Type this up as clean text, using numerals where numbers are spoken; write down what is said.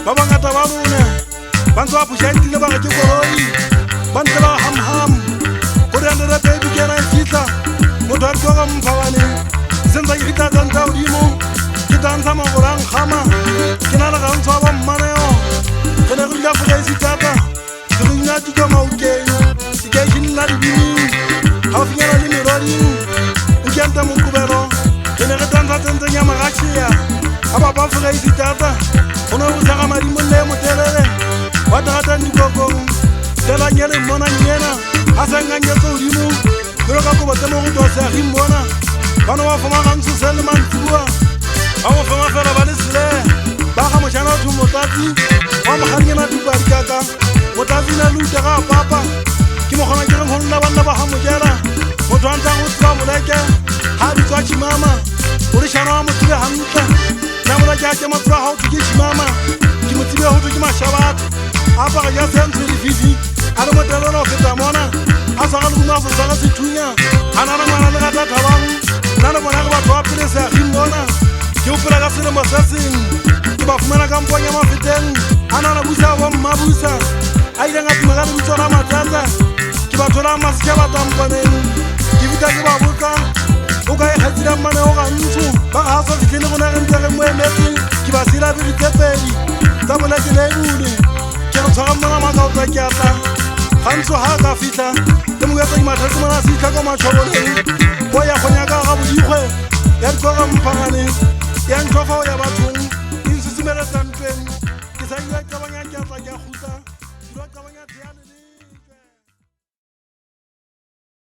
Babangata ba rona ba ntse ba pushantile ba re ke koloi ba ntse ba ham go re ndere baby ke ra fitla motho a tloga mphabane sentse ke fitla tsa hodimo ke dansa mogorang khama ke na le ga ntse ba mmaneo ke ne go dila go ya sitata ke go ina tuka maukeng ke ke nna di bini ha finyana le merodi ke ntse mo kubelo ke ne re dansa tse nya magashia aba ba fuga sitata ona o tsaga madi mo le motelele wa tata ndikokong tela nyele mona nyena asanga nyetso dimo pero ka go botemo go tsa gi mona bana wa foma ga ntse sele man tsuwa ba mo foma fela ba le sele ba ga mo jana thu motati wa mo ga nyena di ba dikaka motati na luta ga papa ke mo gona ke re honna bana ba ga mo jela mo twanta go tswa mo leke ha di tswa chimama o re shana mo tswe hantle na mo la ja ke mo tswa ha o ke chimama ke mo tswe ho ke mashabat apa ga ya sentse di vivi ara mo tela no feta mona a sa ga luma so sa ga sethunya ana na ngwana le ga tata bang na le bona ga ba twa pele sa gi mona ke upela ga sele mo sa sing ke ba fumana ka mponya mafeteng ana na busa wa mabusa a ile nga tuma ga le tsona matata ke ba thola maske ba tamponeng ke vita ke ba buka o ka e khatsira mane o ga ntsu ba ga so fitlhele go na re ntse mo emetse ke ba sila be ditepedi tsa bona ke le bule ke go tshwara mama ma ka o tla ke atla gantso ha ka fitla le mo yatsa imathatse mona se ka matshoboleng go ya go nyaka ga bodikgwe ya dikoga mpagane ya nthofa ya bathong